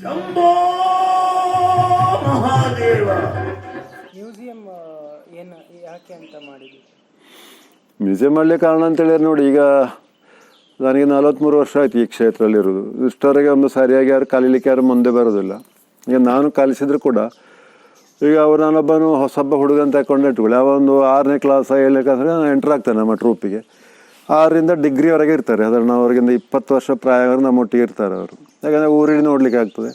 ಶಂಭೋ Mahadeva. Museum ಏನು ಯಾಕೆ ಅಂತ ಮಾಡಿದ್ವಿ? ಮ್ಯೂಸಿಯಂ ಮಾಡಲಿಕ್ಕೆ ಕಾರಣ ಅಂತೇಳಿ ನೋಡಿ, ಈಗ ನನಗೆ 43 ವರ್ಷ ಆಯ್ತು ಈ ಕ್ಷೇತ್ರದಲ್ಲಿರೋದು. ಇಷ್ಟವರೆಗೆ ಒಂದು ಸರಿಯಾಗಿ ಯಾರು ಕಲೀಲಿಕ್ಕೆ ಯಾರು ಮುಂದೆ ಬರೋದಿಲ್ಲ. ಈಗ ನಾನು ಕಲಿಸಿದ್ರು ಕೂಡ ಈಗ ನಾನೊಬ್ಬನು ಹೊಸಬ್ಬ ಹುಡುಗ ಅಂತ ತಗೊಂಡು ಇಟ್ಕೊಳ್ಳಿ, ಅವ ಒಂದು 6ನೇ ಕ್ಲಾಸ್ 7ನೇ ಕ್ಲಾಸ್ ಎಂಟರ್ ಆಗ್ತಾನೆ ನಮ್ಮ ಟ್ರೂಪಿಗೆ. 6ರಿಂದ ಡಿಗ್ರಿವರೆಗೆ ಇರ್ತಾರೆ. ಸಾಧಾರಣ ಅವ್ರಿಗಿಂತ 20 ವರ್ಷ ಪ್ರಾಯ ನಮ್ಮೊಟ್ಟಿಗೆ ಇರ್ತಾರೆ ಅವರು. ಯಾಕಂದರೆ ಊರಿಡಿ ನೋಡಲಿಕ್ಕೆ ಆಗ್ತದೆ,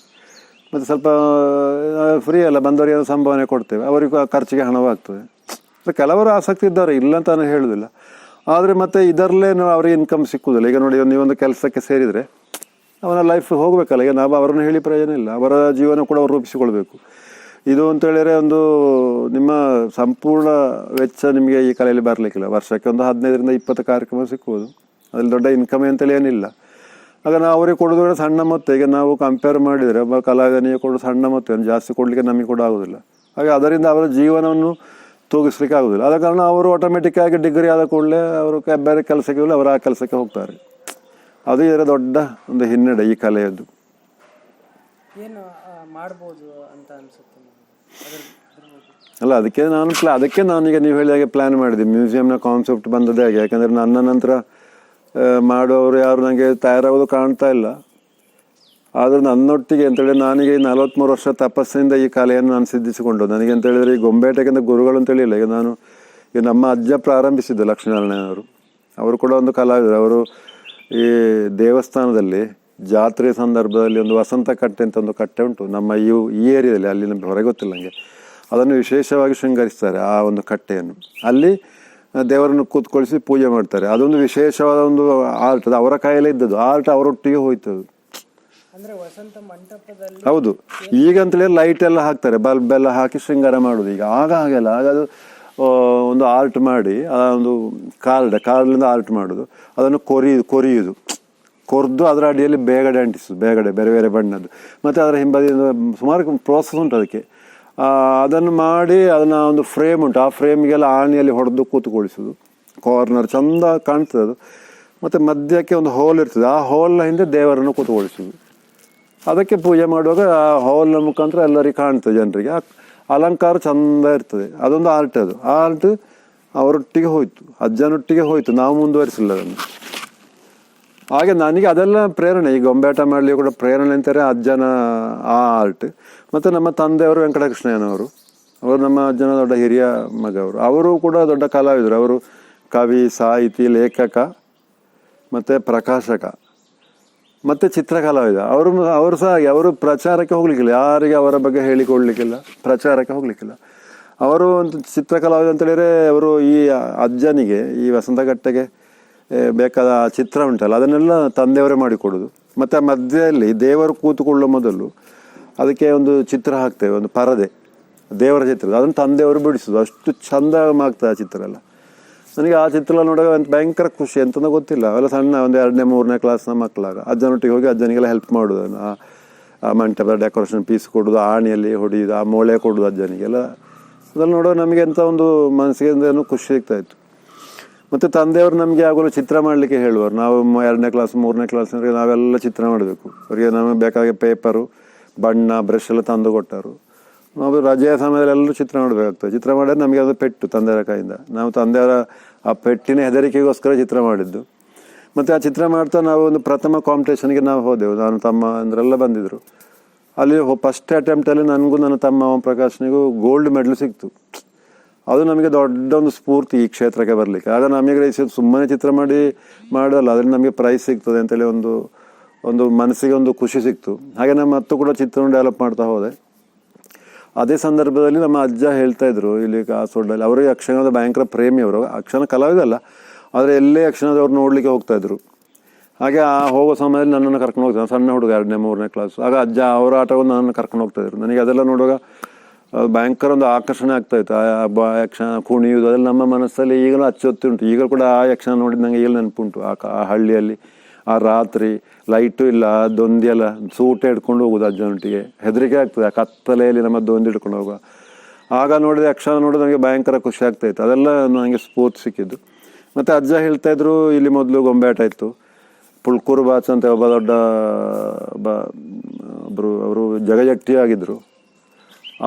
ಮತ್ತು ಸ್ವಲ್ಪ ಫ್ರೀ ಅಲ್ಲ, ಬಂದವರಿಗೆ ಸಂಭಾವನೆ ಕೊಡ್ತೇವೆ, ಅವರಿಗೂ ಖರ್ಚಿಗೆ ಹಣವೂ ಆಗ್ತದೆ. ಕೆಲವರು ಆಸಕ್ತಿ ಇದ್ದಾರೆ, ಇಲ್ಲ ಅಂತ ನಾನು ಹೇಳೋದಿಲ್ಲ. ಆದರೆ ಮತ್ತೆ ಇದರಲ್ಲೇ ಅವ್ರಿಗೆ ಇನ್ಕಮ್ ಸಿಕ್ಕುವುದಿಲ್ಲ. ಈಗ ನೋಡಿ, ನೀವೊಂದು ಕೆಲಸಕ್ಕೆ ಸೇರಿದರೆ ಅವನ ಲೈಫ್ ಹೋಗಬೇಕಲ್ಲ. ಈಗ ನಾವು ಅವರನ್ನು ಹೇಳಿ ಪ್ರಯೋಜನ ಇಲ್ಲ, ಅವರ ಜೀವನ ಕೂಡ ಅವರು ರೂಪಿಸಿಕೊಳ್ಬೇಕು. ಇದು ಅಂತೇಳಿದರೆ ಒಂದು ನಿಮ್ಮ ಸಂಪೂರ್ಣ ವೆಚ್ಚ ನಿಮಗೆ ಈ ಕಲೆಯಲ್ಲಿ ಬರಲಿಕ್ಕಿಲ್ಲ. ವರ್ಷಕ್ಕೆ ಒಂದು 15ರಿಂದ 20 ಕಾರ್ಯಕ್ರಮ ಸಿಕ್ಕೋದು, ಅದ್ರಲ್ಲಿ ದೊಡ್ಡ ಇನ್ಕಮ್ ಅಂತೇಳಿ ಏನಿಲ್ಲ. ಆಗ ನಾವು ಅವರಿಗೆ ಕೊಡೋದು ಸಣ್ಣ ಮೊತ್ತ. ಈಗ ನಾವು ಕಂಪೇರ್ ಮಾಡಿದರೆ ಒಬ್ಬ ಕಲಾವಿದನಿಗೆ ಕೊಡೋದು ಸಣ್ಣ ಮೊತ್ತ, ಜಾಸ್ತಿ ಕೊಡಲಿಕ್ಕೆ ನಮಗೆ ಕೂಡ ಆಗೋದಿಲ್ಲ. ಹಾಗೆ ಅದರಿಂದ ಅವರ ಜೀವನವನ್ನು ತೂಗಿಸ್ಲಿಕ್ಕೆ ಆಗೋದಿಲ್ಲ. ಆದ ಕಾರಣ ಅವರು ಆಟೋಮೆಟಿಕ್ಕಾಗಿ ಡಿಗ್ರಿ ಆದ ಕೂಡಲೇ ಅವರು ಬೇರೆ ಕೆಲಸಕ್ಕೆ ಹೋಗಲಿ, ಅವರು ಆ ಕೆಲಸಕ್ಕೆ ಹೋಗ್ತಾರೆ. ಅದು ಇದರ ದೊಡ್ಡ ಒಂದು ಹಿನ್ನಡೆ ಈ ಕಲೆಯದ್ದು. ಏನು ಮಾಡ್ಬೋದು ಅಂತ ಅನ್ಸುತ್ತೆ ಅಲ್ಲ, ಅದಕ್ಕೆ ನಾನೀಗ ನೀವು ಹೇಳಿದಾಗೆ ಪ್ಲ್ಯಾನ್ ಮಾಡಿದೆ. ಮ್ಯೂಸಿಯಂನ ಕಾನ್ಸೆಪ್ಟ್ ಬಂದದೇ ಹಾಗೆ. ಯಾಕಂದರೆ ನನ್ನ ನಂತರ ಮಾಡುವವರು ಯಾರು ನನಗೆ ತಯಾರಾಗೋದು ಕಾಣ್ತಾ ಇಲ್ಲ. ಆದರೂ ನನ್ನೊಟ್ಟಿಗೆ ಅಂತೇಳಿ ನಾನೀಗ 43 ವರ್ಷ ತಪಸ್ಸಿನಿಂದ ಈ ಕಲೆಯನ್ನು ನಾನು ಸಿದ್ಧಿಸಿಕೊಂಡು, ನನಗೆ ಅಂತೇಳಿದರೆ ಈ ಗೊಂಬೇಟಕ್ಕಿಂತ ಗುರುಗಳು ಅಂತೇಳಿಲ್ಲ. ಈಗ ನಮ್ಮ ಅಜ್ಜ ಪ್ರಾರಂಭಿಸಿದ್ದು ಲಕ್ಷ್ಮೀನಾರಾಯಣವರು. ಅವರು ಕೂಡ ಒಂದು ಕಲಾವಿದರು. ಅವರು ಈ ದೇವಸ್ಥಾನದಲ್ಲಿ ಜಾತ್ರೆ ಸಂದರ್ಭದಲ್ಲಿ ಒಂದು ವಸಂತ ಕಟ್ಟೆ ಅಂತ ಒಂದು ಕಟ್ಟೆ ಉಂಟು ನಮ್ಮ ಈ ಏರಿಯಾದಲ್ಲಿ, ಅಲ್ಲಿ ನಮಗೆ ಹೊರಗೆ ಗೊತ್ತಿಲ್ಲ ನನಗೆ. ಅದನ್ನು ವಿಶೇಷವಾಗಿ ಶೃಂಗರಿಸ್ತಾರೆ. ಆ ಒಂದು ಕಟ್ಟೆಯನ್ನು ಅಲ್ಲಿ ದೇವರನ್ನು ಕೂತ್ಕೊಳಿಸಿ ಪೂಜೆ ಮಾಡ್ತಾರೆ. ಅದೊಂದು ವಿಶೇಷವಾದ ಒಂದು ಆರ್ಟ್, ಅದು ಅವರ ಕೈಯಲ್ಲೇ ಇದ್ದದ್ದು ಆರ್ಟ್, ಅವರೊಟ್ಟಿಗೆ ಹೋಯ್ತದು. ಹೌದು, ಈಗಂತಲೇ ಲೈಟ್ ಎಲ್ಲ ಹಾಕ್ತಾರೆ, ಬಲ್ಬ್ ಎಲ್ಲ ಹಾಕಿ ಶೃಂಗಾರ ಮಾಡೋದು. ಈಗ ಹಾಗೆಲ್ಲ ಅದು ಒಂದು ಆರ್ಟ್ ಮಾಡಿ, ಆ ಒಂದು ಕಾರ್ಡ್ಲಿಂದ ಆರ್ಟ್ ಮಾಡೋದು, ಅದನ್ನು ಕೊರಿಯುವುದು, ಕೊರೆದು ಅದರ ಅಡಿಯಲ್ಲಿ ಬೇಗಡೆ ಅಂಟಿಸೋದು, ಬೇರೆ ಬೇರೆ ಬಣ್ಣದ್ದು. ಮತ್ತು ಅದರ ಹಿಂಬದಿಯಿಂದ ಸುಮಾರು ಪ್ರೋಸೆಸ್ ಉಂಟು ಅದಕ್ಕೆ. ಅದನ್ನು ಮಾಡಿ ಅದನ್ನು ಒಂದು ಫ್ರೇಮ್ ಉಂಟು, ಆ ಫ್ರೇಮಿಗೆಲ್ಲ ಆಣಿಯಲ್ಲಿ ಹೊಡೆದು ಕೂತ್ಕೊಳಿಸೋದು. ಕಾರ್ನರ್ ಚೆಂದ ಕಾಣ್ತದೆ ಅದು. ಮತ್ತು ಮಧ್ಯಕ್ಕೆ ಒಂದು ಹೋಲ್ ಇರ್ತದೆ, ಆ ಹೋಲ್ನ ಹಿಂದೆ ದೇವರನ್ನು ಕೂತ್ಕೊಳಿಸೋದು. ಅದಕ್ಕೆ ಪೂಜೆ ಮಾಡುವಾಗ ಆ ಹೋಲ್ನ ಮುಖಾಂತರ ಎಲ್ಲರಿಗೆ ಕಾಣ್ತದೆ, ಜನರಿಗೆ ಅಲಂಕಾರ ಚೆಂದ ಇರ್ತದೆ. ಅದೊಂದು ಆರ್ಟ್. ಅದು ಆ ಆರ್ಟ್ ಅವರೊಟ್ಟಿಗೆ ಹೋಯ್ತು, ಅಜ್ಜನೊಟ್ಟಿಗೆ ಹೋಯ್ತು, ನಾವು ಮುಂದುವರಿಸಿಲ್ಲ ಅದನ್ನು. ಹಾಗೆ ನನಗೆ ಅದೆಲ್ಲ ಪ್ರೇರಣೆ. ಈ ಗೊಂಬೆಯಾಟ ಮಾಡಲಿ ಕೂಡ ಪ್ರೇರಣೆ ಅಂತಾರೆ ಅಜ್ಜನ ಆ ಆರ್ಟ್. ಮತ್ತು ನಮ್ಮ ತಂದೆಯವರು ವೆಂಕಟಕೃಷ್ಣಯ್ಯನವರು, ಅವರು ನಮ್ಮ ಅಜ್ಜನ ದೊಡ್ಡ ಹಿರಿಯ ಮಗ. ಅವರು ಕೂಡ ದೊಡ್ಡ ಕಲಾವಿದರು. ಅವರು ಕವಿ, ಸಾಹಿತಿ, ಲೇಖಕ ಮತ್ತು ಪ್ರಕಾಶಕ ಮತ್ತು ಚಿತ್ರಕಲಾವಿದ. ಅವರು ಸಹ ಹಾಗೆ. ಅವರು ಪ್ರಚಾರಕ್ಕೆ ಹೋಗ್ಲಿಕ್ಕಿಲ್ಲ, ಯಾರಿಗೆ ಅವರ ಬಗ್ಗೆ ಹೇಳಿಕೊಡ್ಲಿಕ್ಕಿಲ್ಲ, ಪ್ರಚಾರಕ್ಕೆ ಹೋಗ್ಲಿಕ್ಕಿಲ್ಲ. ಅವರು ಒಂದು ಚಿತ್ರಕಲಾವಿದ ಅಂತೇಳಿದರೆ ಅವರು ಈ ಅಜ್ಜನಿಗೆ ಈ ವಸಂತಗಟ್ಟೆಗೆ ಬೇಕಾದ ಚಿತ್ರ ಉಂಟಲ್ಲ, ಅದನ್ನೆಲ್ಲ ತಂದೆಯವರೇ ಮಾಡಿಕೊಡೋದು. ಮತ್ತು ಆ ಮಧ್ಯದಲ್ಲಿ ದೇವರು ಕೂತುಕೊಳ್ಳೋ ಮೊದಲು ಅದಕ್ಕೆ ಒಂದು ಚಿತ್ರ ಹಾಕ್ತೇವೆ, ಒಂದು ಪರದೆ, ದೇವರ ಚಿತ್ರ. ಅದನ್ನು ತಂದೆಯವರು ಬಿಡಿಸೋದು. ಅಷ್ಟು ಚಂದ ಆಗ್ತದೆ ಆ ಚಿತ್ರ ಎಲ್ಲ. ನನಗೆ ಆ ಚಿತ್ರ ನೋಡುವಾಗ ಭಯಂಕರ ಖುಷಿ, ಎಂತಂದ ಗೊತ್ತಿಲ್ಲ. ಅವೆಲ್ಲ ಸಣ್ಣ ಒಂದು 2ನೇ 3ನೇ ಕ್ಲಾಸ್ನ ಮಕ್ಕಳಾಗ ಅಜ್ಜನೊಟ್ಟಿಗೆ ಹೋಗಿ ಅಜ್ಜನಿಗೆಲ್ಲ ಹೆಲ್ಪ್ ಮಾಡೋದು. ಆ ಮಂಟಪದ ಡೆಕೋರೇಷನ್ ಪೀಸ್ ಕೊಡೋದು, ಆಣಿಯಲ್ಲಿ ಹೊಡೆಯೋದು, ಆ ಮೊಳೆ ಕೊಡೋದು ಅಜ್ಜನಿಗೆಲ್ಲ. ಅದನ್ನು ನೋಡೋ ನಮಗೆ ಎಂಥ ಒಂದು ಮನಸ್ಸಿಗೆ ಏನೋ ಖುಷಿ ಸಿಗ್ತಾಯಿತ್ತು. ಮತ್ತು ತಂದೆಯವರು ನಮಗೆ ಆಗಲೂ ಚಿತ್ರ ಮಾಡಲಿಕ್ಕೆ ಹೇಳುವರು. ನಾವು 2ನೇ ಕ್ಲಾಸ್ 3ನೇ ಕ್ಲಾಸ್ನವರೆಗೆ ನಾವೆಲ್ಲ ಚಿತ್ರ ಮಾಡಬೇಕು. ಅವರಿಗೆ ನಮಗೆ ಬೇಕಾಗಿ ಪೇಪರು, ಬಣ್ಣ, ಬ್ರಷ್ ಎಲ್ಲ ತಂದು ಕೊಟ್ಟರು. ನಾವು ರಜೆಯ ಸಮಯದಲ್ಲಿ ಎಲ್ಲರೂ ಚಿತ್ರ ಮಾಡಬೇಕಾಗ್ತದೆ. ಚಿತ್ರ ಮಾಡಿದ್ರೆ ನಮಗೆ ಅದು ಪೆಟ್ಟು ತಂದೆಯವರ ಕೈಯಿಂದ. ನಾವು ತಂದೆಯವರ ಆ ಪೆಟ್ಟಿನ ಹೆದರಿಕೆಗೋಸ್ಕರ ಚಿತ್ರ ಮಾಡಿದ್ದು. ಮತ್ತು ಆ ಚಿತ್ರ ಮಾಡ್ತಾ ನಾವು ಒಂದು ಪ್ರಥಮ ಕಾಂಪಿಟೇಷನ್ಗೆ ನಾವು ಹೋದೆವು. ನಾನು ತಮ್ಮ ಅಂದ್ರೆಲ್ಲ ಬಂದಿದ್ದರು. ಅಲ್ಲಿ ಫಸ್ಟ್ ಅಟೆಂಪ್ಟಲ್ಲಿ ನನಗೂ ನನ್ನ ತಮ್ಮ ಓಂ ಪ್ರಕಾಶ್ನಿಗೂ ಗೋಲ್ಡ್ ಮೆಡಲ್ ಸಿಕ್ತು. ಅದು ನಮಗೆ ದೊಡ್ಡ ಒಂದು ಸ್ಫೂರ್ತಿ ಈ ಕ್ಷೇತ್ರಕ್ಕೆ ಬರಲಿಕ್ಕೆ. ಆಗ ನಮಗೆ ಸುಮ್ಮನೆ ಚಿತ್ರ ಮಾಡೋಲ್ಲ, ಅದರಿಂದ ನಮಗೆ ಪ್ರೈಸ್ ಸಿಗ್ತದೆ ಅಂತೇಳಿ ಒಂದು ಮನಸ್ಸಿಗೆ ಒಂದು ಖುಷಿ ಸಿಕ್ತು. ಹಾಗೆ ನಮ್ಮ ಮತ್ತು ಕೂಡ ಚಿತ್ರವನ್ನು ಡೆವಲಪ್ ಮಾಡ್ತಾ ಹೋದೆ. ಅದೇ ಸಂದರ್ಭದಲ್ಲಿ ನಮ್ಮ ಅಜ್ಜ ಹೇಳ್ತಾಯಿದ್ರು, ಇಲ್ಲಿ ಕಾಸರಗೋಡಲ್ಲಿ ಅವರು ಯಕ್ಷಗಾನದ ಭಯಂಕರ ಪ್ರೇಮಿಯವರು. ಯಕ್ಷಗಾನ ಕಲಾವಿದಲ್ಲ, ಆದರೆ ಎಲ್ಲೇ ಯಕ್ಷಗಾನದವ್ರು ನೋಡಲಿಕ್ಕೆ ಹೋಗ್ತಾಯಿದ್ರು. ಹಾಗೆ ಆ ಹೋಗೋ ಸಮಯದಲ್ಲಿ ನನ್ನನ್ನು ಕರ್ಕೊಂಡು ಹೋಗ್ತಾರೆ. ಸಣ್ಣ ಹುಡುಗ 2ನೇ 3ನೇ ಕ್ಲಾಸ್. ಆಗ ಅಜ್ಜ ಅವರ ಆಟವನ್ನು ನನ್ನನ್ನು ಕರ್ಕೊಂಡು ಹೋಗ್ತಾಯಿದ್ರು. ನನಗೆ ಅದೆಲ್ಲ ನೋಡುವಾಗ ಭಯಂಕರ ಒಂದು ಆಕರ್ಷಣೆ ಆಗ್ತಾಯಿತ್ತು. ಆ ಯಕ್ಷಗಾನ ಕುಣಿಯುವುದು ಅದೆಲ್ಲ ನಮ್ಮ ಮನಸ್ಸಲ್ಲಿ ಈಗಲೂ ಅಚ್ಚೊತ್ತಿ ಉಂಟು. ಈಗ ಕೂಡ ಆ ಯಕ್ಷಗಾನ ನೋಡಿದ ನನಗೆ ಈಗ ನೆನಪುಂಟು. ಆ ಹಳ್ಳಿಯಲ್ಲಿ ಆ ರಾತ್ರಿ ಲೈಟು ಇಲ್ಲ, ದೊಂದಿ ಎಲ್ಲ ಸೂಟೆ ಹಿಡ್ಕೊಂಡು ಹೋಗೋದು ಅಜ್ಜನೊಟ್ಟಿಗೆ. ಹೆದರಿಕೆ ಆಗ್ತದೆ ಆ ಕತ್ತಲೆಯಲ್ಲಿ ನಮ್ಮ ದೊಂದಿ ಹಿಡ್ಕೊಂಡು ಹೋಗುವ. ಆಗ ನೋಡಿದ ಯಕ್ಷಗಾನ ನೋಡಿದ ನನಗೆ ಭಯಂಕರ ಖುಷಿ ಆಗ್ತಾಯಿತ್ತು. ಅದೆಲ್ಲ ನನಗೆ ಸ್ಫೂರ್ತಿ ಸಿಕ್ಕಿದ್ದು. ಮತ್ತು ಅಜ್ಜ ಹೇಳ್ತಾಯಿದ್ರು, ಇಲ್ಲಿ ಮೊದಲು ಗೊಂಬೆ ಆಟ ಇತ್ತು. ಪುಳ್ಕೂರು ಬಾಚ್ ಅಂತ ಒಬ್ಬ ದೊಡ್ಡ ಒಬ್ಬರು ಅವರು ಜಗಜಟ್ಟಿ ಆಗಿದ್ದರು,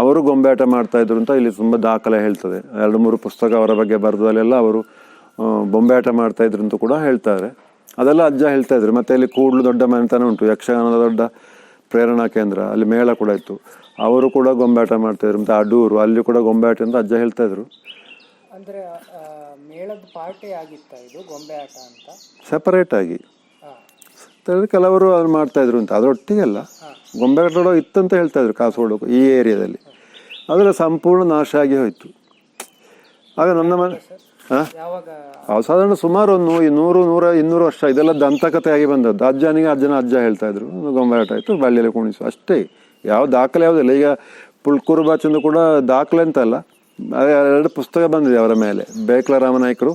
ಅವರು ಗೊಂಬೆ ಆಟ ಮಾಡ್ತಾಯಿದ್ರು ಅಂತ ಇಲ್ಲಿ ತುಂಬ ದಾಖಲೆ ಹೇಳ್ತದೆ. 2-3 ಪುಸ್ತಕ ಅವರ ಬಗ್ಗೆ ಬರೆದಲ್ಲೆಲ್ಲ ಅವರು ಬೊಂಬೆ ಆಟ ಮಾಡ್ತಾಯಿದ್ರು ಅಂತ ಕೂಡ ಹೇಳ್ತಾರೆ. ಅದೆಲ್ಲ ಅಜ್ಜ ಹೇಳ್ತಾಯಿದ್ರು. ಮತ್ತು ಇಲ್ಲಿ ಕೂಡಲು ದೊಡ್ಡ ಮನೆತನ ಉಂಟು, ಯಕ್ಷಗಾನದ ದೊಡ್ಡ ಪ್ರೇರಣಾ ಕೇಂದ್ರ, ಅಲ್ಲಿ ಮೇಳ ಕೂಡ ಇತ್ತು, ಅವರು ಕೂಡ ಗೊಂಬೆ ಆಟ ಮಾಡ್ತಾಯಿದ್ರು. ಮತ್ತು ಅಡೂರು ಅಲ್ಲಿ ಕೂಡ ಗೊಂಬೆ ಆಟ ಅಂತ ಅಜ್ಜ ಹೇಳ್ತಾಯಿದ್ರು. ಅಂದರೆ ಮೇಳದ ಪಾರ್ಟಿ ಆಗಿತ್ತ ಇದು ಗೊಂಬೆ ಆಟ ಅಂತ ಸೆಪರೇಟಾಗಿ ಕೆಲವರು ಅದನ್ನು ಮಾಡ್ತಾಯಿದ್ರು ಅಂತ, ಅದರೊಟ್ಟಿಗೆಲ್ಲ ಗೊಂಬೆ ಆಟ ಇತ್ತಂತ ಹೇಳ್ತಾಯಿದ್ರು ಕಾಸರಗೋಡು ಈ ಏರಿಯಾದಲ್ಲಿ. ಅದೆಲ್ಲ ಸಂಪೂರ್ಣ ನಾಶ ಆಗಿ ಹೋಯಿತು. ಆಗ ನನ್ನ ಮನೆ ಸಾಧಾರಣ ಸುಮಾರು ಒಂದು 100-200 ವರ್ಷ ಇದೆಲ್ಲ ದಂತಕತೆ ಆಗಿ ಬಂದದ್ದು. ಅಜ್ಜನ ಅಜ್ಜ ಹೇಳ್ತಾಯಿದ್ರು ಗೊಂಬೆ ಆಟ ಆಯಿತು, ಬಳ್ಳಿಯಲ್ಲಿ ಕುಣಿಸು ಅಷ್ಟೇ, ಯಾವ ದಾಖಲೆ ಯಾವುದಿಲ್ಲ. ಈಗ ಪುಳ್ಕೂರು ಬಾಚಂದು ಕೂಡ ದಾಖಲೆ ಅಂತಲ್ಲ, 2 ಪುಸ್ತಕ ಬಂದಿದೆ ಅವರ ಮೇಲೆ. ಬೇಕ್ಲ ರಾಮನಾಯ್ಕರು,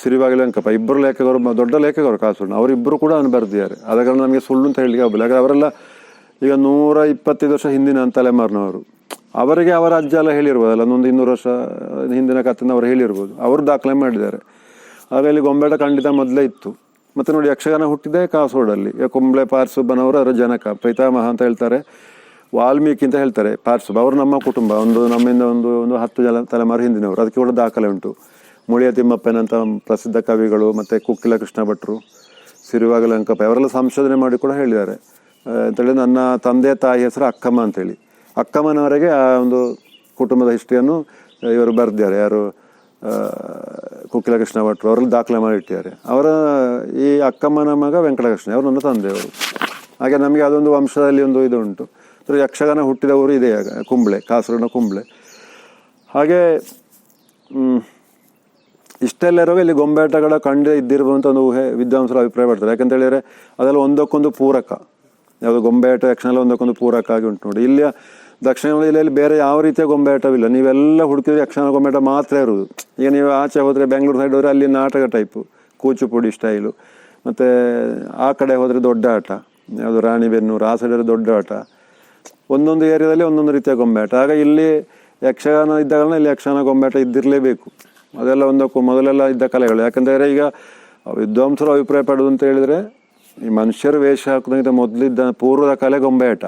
ಸಿರಿವಾಗಲಿ ವೆಂಕಪ್ಪ, ಇಬ್ಬರು ಲೇಖಕರು, ದೊಡ್ಡ ಲೇಖಕರು ಕಾಸರಗೋಡು, ಅವರಿಬ್ಬರು ಕೂಡ ಅವನು ಬರೆದಿದ್ದಾರೆ. ಆದ ಕಾರಣ ನಮಗೆ ಸುಳ್ಳು ಅಂತ ಹೇಳಲಿಕ್ಕೆ ಆಗಲ್ಲ. ಯಾಕಂದರೆ ಅವರೆಲ್ಲ ಈಗ 125 ವರ್ಷ ಹಿಂದಿನ ತಲೆಮಾರಿನವರು. ಅವರಿಗೆ ಅವರ ಅಜ್ಜ ಎಲ್ಲ ಹೇಳಿರ್ಬೋದಲ್ಲ, ಒಂದು 200 ವರ್ಷ ಹಿಂದಿನ ಕಥೆನ ಅವರು ಹೇಳಿರ್ಬೋದು, ಅವರು ದಾಖಲೆ ಮಾಡಿದ್ದಾರೆ. ಆಗ ಇಲ್ಲಿ ಗೊಂಬೆಟ ಖಂಡಿತ ಮೊದಲೇ ಇತ್ತು. ಮತ್ತು ನೋಡಿ, ಯಕ್ಷಗಾನ ಹುಟ್ಟಿದೆ ಕಾಸರಗೋಡಲ್ಲಿ. ಕುಂಬ್ಳೆ ಪಾರ್ಸುಬ್ಬನವರು ಅದರ ಜನಕ, ಪಿತಾಮಹ ಅಂತ ಹೇಳ್ತಾರೆ, ವಾಲ್ಮೀಕಿ ಅಂತ ಹೇಳ್ತಾರೆ ಪಾರ್ಸುಬ್ಬ. ಅವರು ನಮ್ಮ ಕುಟುಂಬ, ನಮ್ಮಿಂದ ಒಂದು 10 ತಲೆಮಾರು ಹಿಂದಿನವರು. ಅದಕ್ಕೆ ಕೂಡ ದಾಖಲೆ ಉಂಟು. ಮುಳಿಯ ತಿಮ್ಮಪ್ಪನಂಥ ಪ್ರಸಿದ್ಧ ಕವಿಗಳು, ಮತ್ತು ಕುಕ್ಕಿಲ ಕೃಷ್ಣ ಭಟ್ರು, ಸಿರಿವಾಗಲಿ ವೆಂಕಪ್ಪ ಅವರೆಲ್ಲ ಸಂಶೋಧನೆ ಮಾಡಿ ಕೂಡ ಹೇಳಿದ್ದಾರೆ. ಅಂತೇಳಿ ನನ್ನ ತಂದೆ ತಾಯಿ ಹೆಸರು ಅಕ್ಕಮ್ಮ ಅಂತೇಳಿ, ಅಕ್ಕಮ್ಮನವರೆಗೆ ಆ ಒಂದು ಕುಟುಂಬದ ಹಿಸ್ಟ್ರಿಯನ್ನು ಇವರು ಬರೆದಿದ್ದಾರೆ. ಯಾರು, ಕುಕ್ಕಿಲ ಕೃಷ್ಣ ಭಟ್ರು, ಅವರಲ್ಲಿ ದಾಖಲೆ ಮಾಡಿಟ್ಟಿದ್ದಾರೆ. ಅವರ ಈ ಅಕ್ಕಮ್ಮನ ಮಗ ವೆಂಕಟಕೃಷ್ಣ, ಅವರು ನನ್ನ ತಂದೆಯವರು. ಹಾಗೆ ನಮಗೆ ಅದೊಂದು ವಂಶದಲ್ಲಿ ಒಂದು ಇದು ಉಂಟು. ಯಕ್ಷಗಾನ ಹುಟ್ಟಿದವರು ಇದೆ ಕುಂಬ್ಳೆ, ಕಾಸರಗೋಡಿನ ಕುಂಬ್ಳೆ. ಹಾಗೆ ಇಷ್ಟೆಲ್ಲ ಇರುವಾಗ ಇಲ್ಲಿ ಗೊಂಬೆಯಾಟಗಳ ಖಂಡಿತ ಇದ್ದಿರ್ಬೋದು ಅಂತ ಒಂದು ಊಹೆ ವಿದ್ವಾಂಸರು ಅಭಿಪ್ರಾಯ ಪಡ್ತಾರೆ. ಯಾಕಂತ ಹೇಳಿದರೆ ಅದೆಲ್ಲ ಒಂದಕ್ಕೊಂದು ಪೂರಕ. ಯಾವುದು ಗೊಂಬೆಯಾಟ ಯಕ್ಷಗಾನ ಒಂದಕ್ಕೊಂದು ಪೂರಕ ಆಗಿ ಉಂಟು ನೋಡಿ. ಇಲ್ಲಿ ದಕ್ಷಿಣ ಕನ್ನಡ ಜಿಲ್ಲೆಯಲ್ಲಿ ಬೇರೆ ಯಾವ ರೀತಿಯ ಗೊಂಬೆಯಾಟವಿಲ್ಲ. ನೀವೆಲ್ಲ ಹುಡುಕಿದ್ರೆ ಯಕ್ಷಗಾನ ಗೊಂಬೆಯಾಟ ಮಾತ್ರ ಇರುವುದು. ಈಗ ನೀವು ಆಚೆ ಹೋದರೆ ಬೆಂಗಳೂರು ಸೈಡ್ ಹೋದರೆ ಅಲ್ಲಿ ನಾಟಕ ಟೈಪು, ಕೂಚುಪುಡಿ ಸ್ಟೈಲು. ಮತ್ತು ಆ ಕಡೆ ಹೋದರೆ ದೊಡ್ಡ ಆಟ, ಯಾವುದು ರಾಣಿಬೆನ್ನೂರು ಆ ಸೈಡಲ್ಲಿ ದೊಡ್ಡ ಆಟ. ಒಂದೊಂದು ಏರಿಯಾದಲ್ಲಿ ಒಂದೊಂದು ರೀತಿಯ ಗೊಂಬೆಯಾಟ. ಆಗ ಇಲ್ಲಿ ಯಕ್ಷಗಾನ ಇದ್ದಾಗಲೇ ಇಲ್ಲಿ ಯಕ್ಷಗಾನ ಗೊಂಬೆಯಾಟ ಇದ್ದಿರಲೇಬೇಕು. ಅದೆಲ್ಲ ಒಂದಕ್ಕೂ ಮೊದಲೆಲ್ಲ ಇದ್ದ ಕಲೆಗಳು. ಯಾಕಂದರೆ ಈಗ ವಿದ್ವಾಂಸರು ಅಭಿಪ್ರಾಯ ಪಡೋದು ಅಂತ ಹೇಳಿದರೆ, ಈ ಮನುಷ್ಯರು ವೇಷ ಹಾಕೋದಕ್ಕಿಂತ ಮೊದಲಿದ್ದ ಪೂರ್ವದ ಕಲೆ ಗೊಂಬೆಯಾಟ.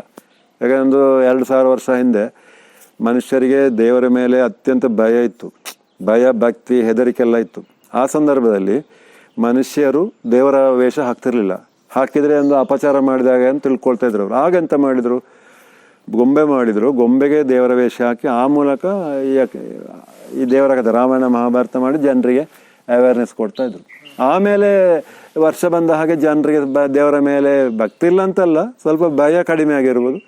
ಯಾಕಂದರೆ ಒಂದು 2000 ವರ್ಷ ಹಿಂದೆ ಮನುಷ್ಯರಿಗೆ ದೇವರ ಮೇಲೆ ಅತ್ಯಂತ ಭಯ ಇತ್ತು, ಭಯ, ಭಕ್ತಿ, ಹೆದರಿಕೆಲ್ಲ ಇತ್ತು. ಆ ಸಂದರ್ಭದಲ್ಲಿ ಮನುಷ್ಯರು ದೇವರ ವೇಷ ಹಾಕ್ತಿರ್ಲಿಲ್ಲ. ಹಾಕಿದರೆ ಒಂದು ಅಪಚಾರ ಮಾಡಿದಾಗ ಅಂತ ತಿಳ್ಕೊಳ್ತಾ ಇದ್ರು ಅವರು. ಆಗಂತ ಮಾಡಿದರು, ಗೊಂಬೆ ಮಾಡಿದರು. ಗೊಂಬೆಗೆ ದೇವರ ವೇಷ ಹಾಕಿ ಆ ಮೂಲಕ ಈ ದೇವರ ಕಥೆ ರಾಮಾಯಣ ಮಹಾಭಾರತ ಮಾಡಿ ಜನರಿಗೆ ಅವೇರ್ನೆಸ್ ಕೊಡ್ತಾಯಿದ್ರು. ಆಮೇಲೆ ವರ್ಷ ಬಂದ ಹಾಗೆ ಜನರಿಗೆ ದೇವರ ಮೇಲೆ ಭಕ್ತಿ ಇಲ್ಲ ಅಂತಲ್ಲ, ಸ್ವಲ್ಪ ಭಯ ಕಡಿಮೆ ಆಗಿರ್ಬೋದು.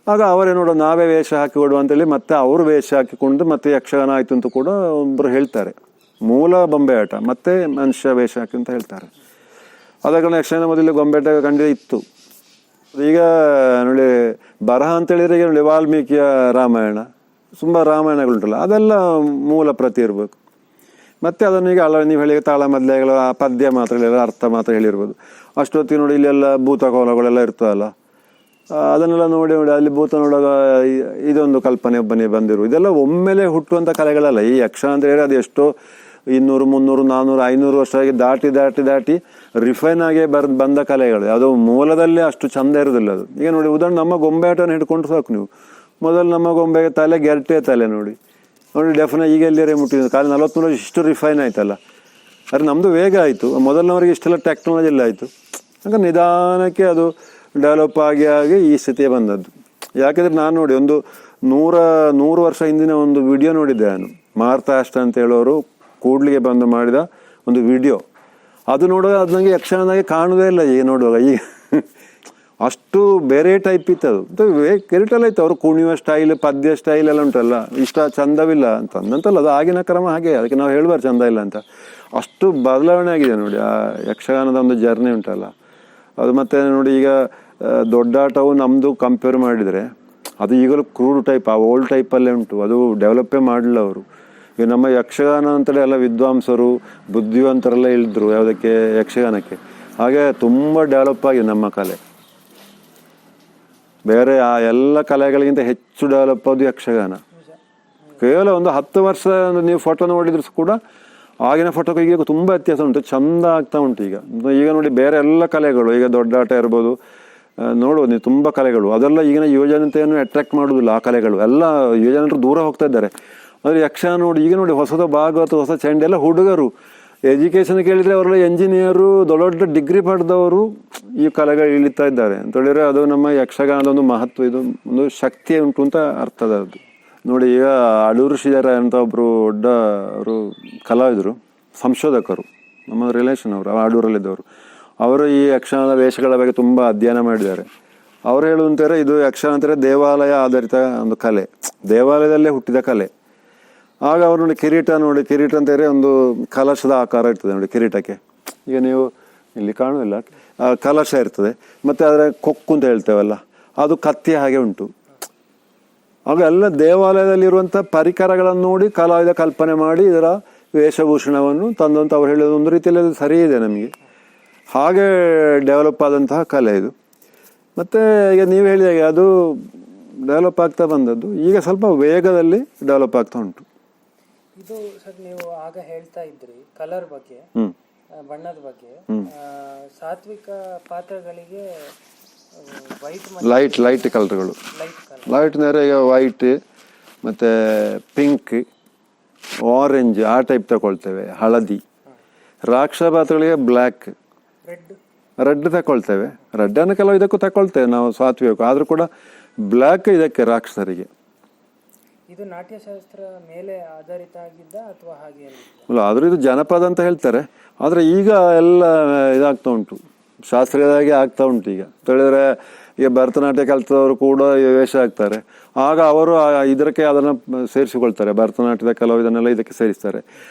ಆಗ ಅವರೇ ನೋಡೋ ನಾವೇ ವೇಷ ಹಾಕಿ ಕೊಡುವ ಅಂತೇಳಿ ಮತ್ತೆ ಅವರು ವೇಷ ಹಾಕಿಕೊಂಡು ಮತ್ತೆ ಯಕ್ಷಗಾನ ಆಯಿತು ಅಂತ ಕೂಡ ಒಬ್ಬರು ಹೇಳ್ತಾರೆ. ಮೂಲ ಬೊಂಬೆಯಾಟ ಮತ್ತೆ ಮನುಷ್ಯ ವೇಷ ಹಾಕಿ ಅಂತ ಹೇಳ್ತಾರೆ. ಆದ ಕಾರಣ ಯಕ್ಷಗಾನ ಮೊದಲು ಗೊಂಬೆಯಾಟ ಖಂಡಿತ ಇತ್ತು. ಈಗ ನೋಡಿ, ಬರಹ ಅಂತೇಳಿದರೆ ಈಗ ನೋಡಿ ವಾಲ್ಮೀಕಿಯ ರಾಮಾಯಣ, ತುಂಬ ರಾಮಾಯಣಗಳುಂಟಲ್ಲ, ಅದೆಲ್ಲ ಮೂಲ ಪ್ರತಿ ಇರಬೇಕು. ಮತ್ತು ಅದನ್ನು ಈಗ ನೀವು ಹೇಳಿ ತಾಳ ಮದ್ಲೆಗಳು, ಆ ಪದ್ಯ ಮಾತ್ರ ಹೇಳಿಲ್ಲ, ಅರ್ಥ ಮಾತ್ರ ಹೇಳಿರ್ಬೋದು. ಅಷ್ಟೊತ್ತಿಗೆ ನೋಡಿ ಇಲ್ಲೆಲ್ಲ ಭೂತಕೋಲಗಳೆಲ್ಲ ಇರ್ತದಲ್ಲ, ಅದನ್ನೆಲ್ಲ ನೋಡಿ ಅಲ್ಲಿ ಭೂತ ನೋಡುವಾಗ ಇದೊಂದು ಕಲ್ಪನೆ ಒಬ್ಬನೇ ಬಂದಿರು. ಇದೆಲ್ಲ ಒಮ್ಮೆಲೆ ಹುಟ್ಟುವಂಥ ಕಲೆಗಳಲ್ಲ. ಈ ಯಕ್ಷಗಾನ ಅಂತ ಹೇಳಿ ಅದು ಎಷ್ಟೋ 200, 300, 400, 500 ವರ್ಷ ಆಗಿ ದಾಟಿ ರಿಫೈನ್ ಆಗಿ ಬಂದ ಕಲೆಗಳು. ಅದು ಮೂಲದಲ್ಲಿ ಅಷ್ಟು ಚಂದ ಇರೋದಿಲ್ಲ ಅದು. ಈಗ ನೋಡಿ, ಉದಾಹರಣೆ ನಮ್ಮ ಗೊಂಬೆಯಾಟನ ಹಿಡ್ಕೊಂಡು ಸಾಕು ನೀವು. ಮೊದಲು ನಮ್ಮ ಗೊಂಬೆಗೆ ತಲೆ ಗೆರಟೆ ತಲೆ ನೋಡಿ ಡೆಫಿನೆಟ್ ಈಗ ಎಲ್ಲಿಯೇ ಮುಟ್ಟಿದ್ದು ಕಾಲ 40 ವರ್ಷ ಇಷ್ಟು ರಿಫೈನ್ ಆಯ್ತಲ್ಲ. ಆದರೆ ನಮ್ಮದು ವೇಗ ಆಯಿತು, ಮೊದಲಿನವರಿಗೆ ಇಷ್ಟೆಲ್ಲ ಟೆಕ್ನಾಲಜಿ ಎಲ್ಲ ಆಯಿತು. ಹಾಗೆ ನಿಧಾನಕ್ಕೆ ಅದು ಡೆವಲಪ್ ಆಗಿ ಈ ಸ್ಥಿತಿಗೆ ಬಂದದ್ದು. ಯಾಕೆಂದರೆ ನಾನು ನೋಡಿ ಒಂದು 100 ವರ್ಷ ಹಿಂದಿನ ಒಂದು ವಿಡಿಯೋ ನೋಡಿದ್ದೆ ನಾನು. ಮಾರ್ತಾ ಅಷ್ಟ ಅಂತ ಹೇಳೋರು ಕೂಡ್ಲಿಗೆ ಬಂದು ಮಾಡಿದ ಒಂದು ವಿಡಿಯೋ. ಅದು ನೋಡುವಾಗ ಅದು ನನಗೆ ಯಕ್ಷಗಾನದಾಗೆ ಕಾಣುವುದೇ ಇಲ್ಲ ಈಗ ನೋಡುವಾಗ. ಈಗ ಅಷ್ಟು ಬೇರೆ ಟೈಪ್ ಇತ್ತು ಅದು. ಕೆರಿಟೆಲ್ಲ ಇತ್ತು. ಅವರು ಕುಣಿಯುವ ಸ್ಟೈಲ್, ಪದ್ಯ ಸ್ಟೈಲ್ ಎಲ್ಲ ಉಂಟಲ್ಲ, ಇಷ್ಟ ಚಂದವಿಲ್ಲ ಅಂತಂತಲ್ಲ. ಅದು ಆಗಿನ ಕ್ರಮ ಹಾಗೆ, ಅದಕ್ಕೆ ನಾವು ಹೇಳ್ಬಾರ್ದು ಚಂದ ಇಲ್ಲ ಅಂತ. ಅಷ್ಟು ಬದಲಾವಣೆ ಆಗಿದೆ ನೋಡಿ ಆ ಯಕ್ಷಗಾನದ ಒಂದು ಜರ್ನಿ ಉಂಟಲ್ಲ ಅದು. ಮತ್ತು ನೋಡಿ ಈಗ ದೊಡ್ಡಾಟವು ನಮ್ಮದು ಕಂಪೇರ್ ಮಾಡಿದರೆ ಅದು ಈಗಲೂ ಕ್ರೂಡ್ ಟೈಪ್, ಆ ಓಲ್ಡ್ ಟೈಪಲ್ಲೇ ಉಂಟು. ಅದು ಡೆವಲಪ್ಪೇ ಮಾಡಲಿಲ್ಲ ಅವರು. ಈಗ ನಮ್ಮ ಯಕ್ಷಗಾನ ಅಂತೇಳಿ ಎಲ್ಲ ವಿದ್ವಾಂಸರು ಬುದ್ಧಿವಂತರೆಲ್ಲ ಇಳಿದ್ರು ಯಾವುದಕ್ಕೆ, ಯಕ್ಷಗಾನಕ್ಕೆ. ಹಾಗೆ ತುಂಬ ಡೆವಲಪ್ ಆಗಿದೆ ನಮ್ಮ ಕಲೆ. ಬೇರೆ ಆ ಎಲ್ಲ ಕಲೆಗಳಿಗಿಂತ ಹೆಚ್ಚು ಡೆವಲಪ್ ಆಗೋದು ಯಕ್ಷಗಾನ. ಕೇವಲ ಒಂದು 10 ವರ್ಷ ನೀವು ಫೋಟೋ ನೋಡಿದ್ರು ಕೂಡ ಆಗಿನ ಫೋಟೋಗೆ ಈಗ ತುಂಬ ವ್ಯತ್ಯಾಸ ಉಂಟು, ಚಂದ ಆಗ್ತಾ ಉಂಟು ಈಗ. ಈಗ ನೋಡಿ ಬೇರೆ ಎಲ್ಲ ಕಲೆಗಳು, ಈಗ ದೊಡ್ಡಾಟ ಇರ್ಬೋದು, ನೋಡ್ಬೋದು ನೀವು ತುಂಬ ಕಲೆಗಳು ಅದೆಲ್ಲ ಈಗಿನ ಯುವಜನತೆಯನ್ನು ಅಟ್ರಾಕ್ಟ್ ಮಾಡೋದಿಲ್ಲ. ಆ ಕಲೆಗಳು ಎಲ್ಲ ಯುವಜನರು ದೂರ ಹೋಗ್ತಾ ಇದ್ದಾರೆ. ಆದರೆ ಯಕ್ಷಗಾನ ನೋಡಿ, ಈಗ ನೋಡಿ ಹೊಸದ ಭಾಗವತ, ಹೊಸ ಚಂಡೆ ಎಲ್ಲ ಹುಡುಗರು ಎಜುಕೇಷನ್ ಕೇಳಿದರೆ ಅವರೆಲ್ಲ ಎಂಜಿನಿಯರು, ದೊಡ್ಡ ದೊಡ್ಡ ಡಿಗ್ರಿ ಪಡೆದವರು ಈ ಕಲೆಗಳು ಇಳಿತಾ ಇದ್ದಾರೆ ಅಂತ ಹೇಳಿದ್ರೆ ಅದು ನಮ್ಮ ಯಕ್ಷಗಾನದ ಒಂದು ಮಹತ್ವ, ಇದು ಒಂದು ಶಕ್ತಿ ಉಂಟು ಅಂತ ಅರ್ಥದ ಅದು. ನೋಡಿ ಈಗ ಅಡೂರು ಶ್ರೀಧರ ಅಂತ ಒಬ್ಬರು ದೊಡ್ಡ ಅವರು ಕಲಾವಿದರು, ಸಂಶೋಧಕರು, ನಮ್ಮ ರಿಲೇಷನ್ ಅವರು, ಅಡೂರಲ್ಲಿದ್ದವರು. ಅವರು ಈ ಯಕ್ಷಗಾನದ ವೇಷಗಳ ಬಗ್ಗೆ ತುಂಬ ಅಧ್ಯಯನ ಮಾಡಿದ್ದಾರೆ. ಅವರು ಹೇಳುವಂತಾರೆ ಇದು ಯಕ್ಷಗಾನ ಅಂತಾರೆ ದೇವಾಲಯ ಆಧಾರಿತ ಒಂದು ಕಲೆ, ದೇವಾಲಯದಲ್ಲೇ ಹುಟ್ಟಿದ ಕಲೆ. ಆಗ ಅವರು ನೋಡಿ ಕಿರೀಟ ಅಂತಂದರೆ ಒಂದು ಕಲಶದ ಆಕಾರ ಇರ್ತದೆ ನೋಡಿ ಕಿರೀಟಕ್ಕೆ. ಈಗ ನೀವು ಇಲ್ಲಿ ಕಾಣುವುದಿಲ್ಲ, ಕಲಶ ಇರ್ತದೆ, ಮತ್ತು ಅದರ ಕೊಕ್ಕು ಅಂತ ಹೇಳ್ತೇವಲ್ಲ, ಅದು ಕತ್ತಿಯ ಹಾಗೆ ಉಂಟು. ಆಗ ಎಲ್ಲ ದೇವಾಲಯದಲ್ಲಿರುವಂಥ ಪರಿಕರಗಳನ್ನು ನೋಡಿ ಕಲಾವಿದ ಕಲ್ಪನೆ ಮಾಡಿ ಇದರ ವೇಷಭೂಷಣವನ್ನು ತಂದಂತ ಅವ್ರು ಹೇಳೋದು ಒಂದು ರೀತಿಯಲ್ಲಿ ಅದು ಸರಿ ಇದೆ ನಮಗೆ. ಹಾಗೆ ಡೆವಲಪ್ ಆದಂತಹ ಕಲೆ ಇದು. ಮತ್ತು ಈಗ ನೀವು ಹೇಳಿದಾಗೆ ಅದು ಡೆವಲಪ್ ಆಗ್ತಾ ಬಂದದ್ದು, ಈಗ ಸ್ವಲ್ಪ ವೇಗದಲ್ಲಿ ಡೆವಲಪ್ ಆಗ್ತಾ ಉಂಟು. ಇದು ಸರ್ ನೀವು ಆಗ ಹೇಳ್ತಾ ಇದ್ರಿ ಕಲರ್ ಬಗ್ಗೆ, ಬಣ್ಣದ ಬಗ್ಗೆ. ಸಾತ್ವಿಕ ಪಾತ್ರಗಳಿಗೆ ಲೈಟ್ ಕಲರ್ಗಳು, ಲೈಟ್ ನೇರ ಈಗ ವೈಟ್ ಮತ್ತು ಪಿಂಕ್, ಆರೆಂಜ್ ಆ ಟೈಪ್ ತಗೊಳ್ತೇವೆ. ಹಳದಿ. ರಾಕ್ಷಸ ಪಾತ್ರಗಳಿಗೆ ಬ್ಲ್ಯಾಕ್, ರೆಡ್ ತಗೊಳ್ತೇವೆ. ರೆಡ್ಡನ್ನು ಕೆಲವು ಇದಕ್ಕೂ ತಗೊಳ್ತೇವೆ ನಾವು ಸಾತ್ವಿಕ, ಆದರೂ ಕೂಡ ಬ್ಲ್ಯಾಕ್ ಇದಕ್ಕೆ ರಾಕ್ಷಸರಿಗೆ. ಇದು ನಾಟ್ಯಶಾಸ್ತ್ರ ಮೇಲೆ ಆಧಾರಿತ ಆಗಿದ್ದ ಅಥವಾ ಹಾಗೆ ಅಲ್ಲ, ಆದರೂ ಇದು ಜನಪದ ಅಂತ ಹೇಳ್ತಾರೆ. ಆದರೆ ಈಗ ಎಲ್ಲ ಇದಾಗ್ತಾ ಉಂಟು, ಶಾಸ್ತ್ರೀಯದಾಗಿ ಆಗ್ತಾ ಉಂಟು. ಈಗ ಹೇಳಿದ್ರೆ ಈಗ ಭರತನಾಟ್ಯ ಕಲಿತವರು ಕೂಡ ವೇಷ ಆಗ್ತಾರೆ. ಆಗ ಅವರು ಇದಕ್ಕೆ ಅದನ್ನು ಸೇರಿಸಿಕೊಳ್ತಾರೆ, ಭರತನಾಟ್ಯದ ಕೆಲವು ಇದನ್ನೆಲ್ಲ ಇದಕ್ಕೆ ಸೇರಿಸ್ತಾರೆ.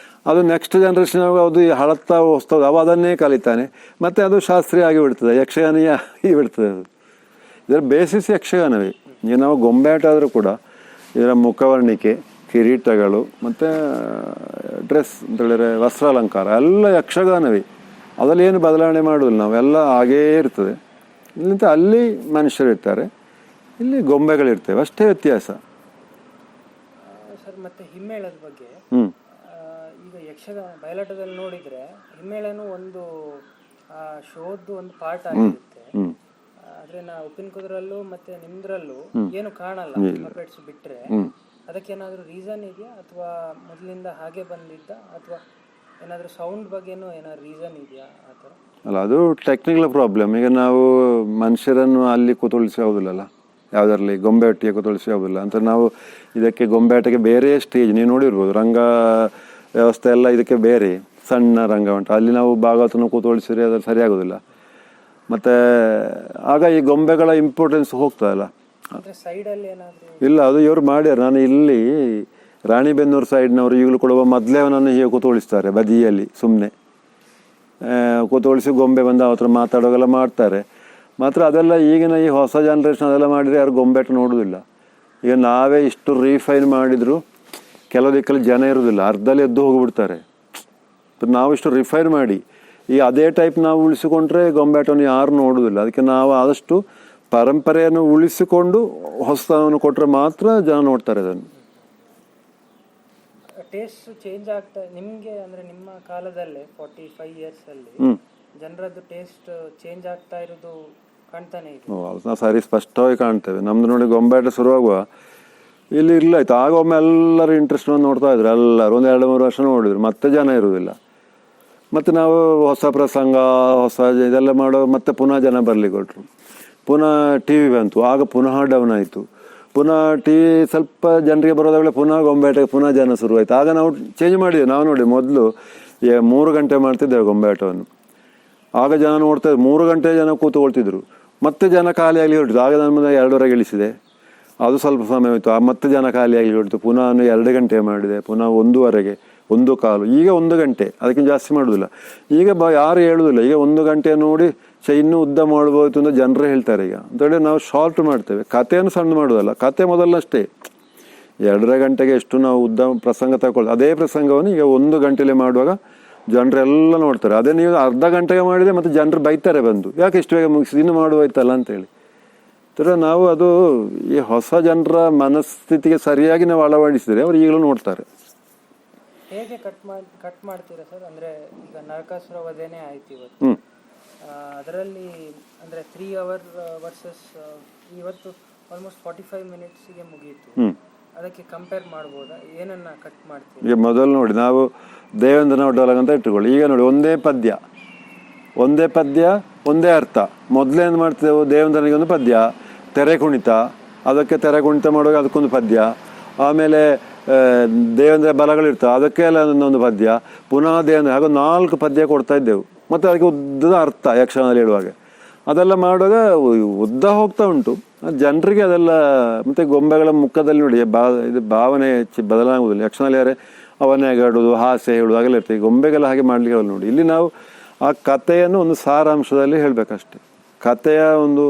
ಅದು ನೆಕ್ಸ್ಟ್ ಜನ್ರೇಷನ್ ಅದು ಹಳತ್ತಾ ಹೊಸ್ತದ ಅವ ಅದನ್ನೇ ಕಲಿತಾನೆ, ಮತ್ತು ಅದು ಶಾಸ್ತ್ರೀಯ ಆಗಿ ಬಿಡ್ತದೆ, ಯಕ್ಷಗಾನೀಯ ಆಗಿ ಬಿಡ್ತದೆ. ಅದು ಇದರ ಬೇಸಿಸ್ ಯಕ್ಷಗಾನವೇ. ಈಗ ನಾವು ಗೊಂಬೆ ಆಟ ಆದರೂ ಕೂಡ ಇದರ ಮುಖವರ್ಣಿಕೆ, ಕಿರೀಟಗಳು ಮತ್ತು ಡ್ರೆಸ್ ಅಂತ ಹೇಳಿದ್ರೆ ವಸ್ತ್ರಾಲಂಕಾರ ಎಲ್ಲ ಯಕ್ಷಗಾನವೇ. ಅದರಲ್ಲಿ ಏನು ಬದಲಾವಣೆ ಮಾಡೋದಿಲ್ಲ ನಾವು, ಎಲ್ಲ ಹಾಗೇ ಇರ್ತದೆ. ಇಲ್ಲಿಂದ ಅಲ್ಲಿ ಮನುಷ್ಯರು ಇರ್ತಾರೆ, ಇಲ್ಲಿ ಗೊಂಬೆಗಳಿರ್ತೇವೆ, ಅಷ್ಟೇ ವ್ಯತ್ಯಾಸ. ಸರ್ ಮತ್ತೆ ಹಿಮ್ಮೇಳದ ಬಗ್ಗೆ, ಈಗ ಯಕ್ಷಗಾನ ಬಯಲಾಟದಲ್ಲಿ ನೋಡಿದ್ರೆ ಹಿಮ್ಮೇಳನು ಒಂದು ಶೋದ್ದು ಒಂದು ಪಾರ್ಟ್ ಆಗಿರುತ್ತೆ. ಆದ್ರೆ ನಾ ಉಪ್ಪಿನ ಕುದುರಲ್ಲೂ ಮತ್ತೆ ನಿಮ್ದ್ರಲ್ಲೂ ಏನು ಕಾಣಲ್ಲ, ಪೆಟ್ಸ್ ಬಿಟ್ರೆ. ಅದಕ್ಕೇನಾದ್ರೂ ರೀಸನ್ ಇದೆಯಾ ಅಥವಾ ಮೊದಲಿಂದ ಹಾಗೆ ಬಂದಿದ್ದ, ಅಥವಾ ಏನಾದರೂ ಸೌಂಡ್ ಬಗ್ಗೆನೂ ಏನಾದ್ರು ರೀಸನ್ ಇದೆಯಾ ಆ ಥರ? ಅಲ್ಲ, ಅದು ಟೆಕ್ನಿಕಲ್ ಪ್ರಾಬ್ಲಮ್. ಈಗ ನಾವು ಮನುಷ್ಯರನ್ನು ಅಲ್ಲಿ ಕೂತೊಳಿಸಿ ಆಗೋದಿಲ್ಲಲ್ಲ, ಯಾವುದರಲ್ಲಿ ಗೊಂಬೆ ಒಟ್ಟಿಗೆ ಕೂತೊಳಿಸಿ ಆಗೋದಿಲ್ಲ ಅಂತ. ನಾವು ಇದಕ್ಕೆ ಗೊಂಬೆ ಆಟಕ್ಕೆ ಬೇರೆ ಸ್ಟೇಜ್ ನೀವು ನೋಡಿರ್ಬೋದು, ರಂಗ ವ್ಯವಸ್ಥೆ ಎಲ್ಲ ಇದಕ್ಕೆ ಬೇರೆ ಸಣ್ಣ ರಂಗ ಉಂಟು, ಅಲ್ಲಿ ನಾವು ಭಾಗವತನ ಕೂತೊಳಿಸಿದ್ರೆ ಅದು ಸರಿಯಾಗೋದಿಲ್ಲ. ಮತ್ತು ಆಗ ಈ ಗೊಂಬೆಗಳ ಇಂಪಾರ್ಟೆನ್ಸ್ ಹೋಗ್ತದಲ್ಲ. ಇಲ್ಲ, ಅದು ಇವರು ಮಾಡ್ಯಾರ. ನಾನು ಇಲ್ಲಿ ರಾಣಿಬೆನ್ನೂರು ಸೈಡ್ನವರು ಈಗಲೂ ಕೂಡ ಮೊದಲೇ ಅವನನ್ನು ಹೀಗೆ ಕೂತೊಳಿಸ್ತಾರೆ ಬದಿಯಲ್ಲಿ, ಸುಮ್ಮನೆ ಕೂತೊಳಿಸಿ ಗೊಂಬೆ ಬಂದು ಅವತ್ರ ಮಾತಾಡೋಗೆಲ್ಲ ಮಾಡ್ತಾರೆ. ಮಾತ್ರ ಅದೆಲ್ಲ ಈಗಿನ ಈ ಹೊಸ ಜನ್ರೇಷನ್ ಅದೆಲ್ಲ ಮಾಡಿದರೆ ಯಾರು ಗೊಂಬೆಟ್ಟು ನೋಡೋದಿಲ್ಲ. ಈಗ ನಾವೇ ಇಷ್ಟು ರೀಫೈನ್ ಮಾಡಿದ್ರು ಕೆಲವು ದಿಕ್ಕಲ್ಲಿ ಜನ ಇರೋದಿಲ್ಲ, ಅರ್ಧಲ್ಲಿ ಎದ್ದು ಹೋಗಿಬಿಡ್ತಾರೆ. ನಾವು ಇಷ್ಟು ರಿಫೈನ್ ಮಾಡಿ ಈ ಅದೇ ಟೈಪ್ ನಾವು ಉಳಿಸಿಕೊಂಡ್ರೆ ಗೊಂಬೆಟವನ್ನು ಯಾರು ನೋಡೋದಿಲ್ಲ. ಅದಕ್ಕೆ ನಾವು ಆದಷ್ಟು ಪರಂಪರೆಯನ್ನು ಉಳಿಸಿಕೊಂಡು ಹೊಸತನವನ್ನು ಕೊಟ್ಟರೆ ಮಾತ್ರ ಜನ ನೋಡ್ತಾರೆ ಅದನ್ನು. ಟೇಸ್ಟ್ ಚೇಂಜ್ ಆಗ್ತಾ ನಿಮಗೆ, ಅಂದರೆ ನಿಮ್ಮ ಕಾಲದಲ್ಲೇ 45 years ಅಲ್ಲಿ ಜನರದ್ದು ಟೇಸ್ಟ್ ಚೇಂಜ್ ಆಗ್ತಾ ಇರೋದು ಕಾಣ್ತಾನೆ ಇದೆ. ನಾವು ಸರಿ ಸ್ಪಷ್ಟವಾಗಿ ಕಾಣ್ತೇವೆ. ನಮ್ದು ನೋಡಿ ಗೊಂಬೆಟ ಶುರುವಾಗುವ ಇಲ್ಲಿ ಇರ್ಲಾಯ್ತು, ಆಗ ಒಮ್ಮೆ ಎಲ್ಲರೂ ಇಂಟ್ರೆಸ್ಟ್ ನೋಡ್ತಾ ಇದ್ರು, ಎಲ್ಲರೂ ಒಂದು 2-3 ವರ್ಷ ನೋಡಿದ್ರು, ಮತ್ತೆ ಜನ ಇರುವುದಿಲ್ಲ. ಮತ್ತು ನಾವು ಹೊಸ ಪ್ರಸಂಗ ಹೊಸ ಇದೆಲ್ಲ ಮಾಡೋ ಮತ್ತೆ ಪುನಃ ಜನ ಬರಲಿಕ್ಕೆ ಕೊಟ್ಟರು. ಪುನಃ ಟಿ ವಿ ಬಂತು, ಆಗ ಪುನಃ ಡೌನ್ ಆಯಿತು. ಪುನಃ ಟಿ ವಿ ಸ್ವಲ್ಪ ಜನರಿಗೆ ಬರೋದಾಗಲೇ ಪುನಃ ಗೊಂಬೆಟಕ್ಕೆ ಪುನಃ ಜನ ಶುರುವಾಯಿತು. ಆಗ ನಾವು ಚೇಂಜ್ ಮಾಡಿದ್ವಿ. ನಾವು ನೋಡಿ ಮೊದಲು 3 ಗಂಟೆ ಮಾಡ್ತಿದ್ದೇವೆ ಗೊಂಬೆಟವನ್ನು. ಆಗ ಜನ ನೋಡ್ತಾ 3 ಗಂಟೆ ಜನ ಕೂತ್ಕೊಳ್ತಿದ್ರು, ಮತ್ತೆ ಜನ ಖಾಲಿಯಾಗಿ ಹೊರಟಿತು. ಆಗ ನನ್ನ 2ವರೆಗೆ ಇಳಿಸಿದೆ, ಅದು ಸ್ವಲ್ಪ ಸಮಯ ಹೋಯಿತು. ಮತ್ತೆ ಜನ ಖಾಲಿಯಾಗಿ ಹೊರಟಿತು. ಪುನಃ 2 ಗಂಟೆ ಮಾಡಿದೆ, ಪುನಃ 1ವರೆಗೆ, 1:15, ಈಗ 1 ಗಂಟೆ, ಅದಕ್ಕಿಂತ ಜಾಸ್ತಿ ಮಾಡೋದಿಲ್ಲ. ಈಗ ಯಾರು ಹೇಳುವುದಿಲ್ಲ. ಈಗ 1 ಗಂಟೆ ನೋಡಿ ಇನ್ನೂ ಉದ್ದ ಮಾಡ್ಬೋದು ಅಂತ ಜನರೇ ಹೇಳ್ತಾರೆ. ಈಗ ಅಂತೇಳಿ ನಾವು ಶಾರ್ಟ್ ಮಾಡ್ತೇವೆ, ಕಥೆಯನ್ನು ಸಣ್ಣ ಮಾಡೋದಲ್ಲ. ಕತೆ ಮೊದಲಷ್ಟೇ 2.5 ಗಂಟೆಗೆ ಎಷ್ಟು ನಾವು ಉದ್ದ ಪ್ರಸಂಗ ತಗೊಳ್ತೀವಿ, ಅದೇ ಪ್ರಸಂಗವನ್ನು ಈಗ 1 ಗಂಟೆಲೆ ಮಾಡುವಾಗ ಜನರೆಲ್ಲ ನೋಡ್ತಾರೆ. ಅದೇ ನೀವು ಅರ್ಧ ಗಂಟೆಗೆ ಮಾಡಿದರೆ ಮತ್ತೆ ಜನರು ಬೈತಾರೆ ಬಂದು, ಯಾಕೆ ಇಷ್ಟು ಬೇಗ ಮುಗಿಸಿ ಇನ್ನೂ ಮಾಡುವಾಯ್ತಲ್ಲ ಅಂತೇಳಿ. ನಾವು ಅದು ಈ ಹೊಸ ಜನರ ಮನಸ್ಥಿತಿಗೆ ಸರಿಯಾಗಿ ನಾವು ಅಳವಡಿಸಿದರೆ ಅವ್ರು ಈಗಲೂ ನೋಡ್ತಾರೆ. ಹೇಗೆ ಕಟ್ ಮಾಡ್ತೀರಾ ಸರ್? ಅಂದರೆ ಈಗ ನರಕಾಸುರ ವಧೆನೇ ಆಯ್ತು ಇವತ್ತು, ಅದರಲ್ಲಿ ಅಂದರೆ 3 hour ವರ್ಸಸ್ ಇವತ್ತು ಆಲ್ಮೋಸ್ಟ್ 45 minutesಗೆ ಮುಗೀತು. ಅದಕ್ಕೆ ಕಂಪೇರ್ ಮಾಡ್ಬೋದಾ? ಏನನ್ನ ಕಟ್ ಮಾಡ್ತೀವಿ? ಈಗ ಮೊದಲು ನೋಡಿ, ನಾವು ದೇವೇಂದ್ರನ ಡೋಲಗ್ ಅಂತ ಇಟ್ಟುಕೊಳ್ಳಿ. ಈಗ ನೋಡಿ, ಒಂದೇ ಪದ್ಯ ಒಂದೇ ಅರ್ಥ. ಮೊದಲೇನು ಮಾಡ್ತೇವೆ, ದೇವೇಂದ್ರನಿಗೆ ಒಂದು ಪದ್ಯ, ತೆರೆ ಕುಣಿತ, ಅದಕ್ಕೆ ತೆರೆ ಕುಣಿತ ಮಾಡುವಾಗ ಅದಕ್ಕೊಂದು ಪದ್ಯ, ಆಮೇಲೆ ದೇವೇಂದ್ರ ಬಲಗಳಿರ್ತವೆ ಅದಕ್ಕೆಲ್ಲ ಒಂದೊಂದು ಪದ್ಯ, ಪುನಃ ದೇವೇಂದ್ರ, ಹಾಗೂ 4 ಪದ್ಯ ಕೊಡ್ತಾ ಇದ್ದೆವು. ಮತ್ತು ಅದಕ್ಕೆ ಉದ್ದದ ಅರ್ಥ ಯಕ್ಷಗಾನದಲ್ಲಿ ಹೇಳುವಾಗ ಅದೆಲ್ಲ ಮಾಡುವಾಗ ಉದ್ದ ಹೋಗ್ತಾ ಉಂಟು ಜನರಿಗೆ ಅದೆಲ್ಲ. ಮತ್ತು ಗೊಂಬೆಗಳ ಮುಖದಲ್ಲಿ ನೋಡಿ ಇದು ಭಾವನೆ ಬದಲಾಗುವುದಿಲ್ಲ. ಯಕ್ಷಗಾನದಲ್ಲಿ ಅವನೇ ಆಡೋದು, ಹಾಸ್ಯ ಹೇಳೋದು ಹಾಗೆಲ್ಲ ಇರ್ತದೆ. ಗೊಂಬೆಗೆಲ್ಲ ಹಾಗೆ ಮಾಡಲಿಕ್ಕೆ ಅವಲ್ಲ ನೋಡಿ. ಇಲ್ಲಿ ನಾವು ಆ ಕಥೆಯನ್ನು ಒಂದು ಸಾರಾಂಶದಲ್ಲಿ ಹೇಳಬೇಕಷ್ಟೆ. ಕಥೆಯ ಒಂದು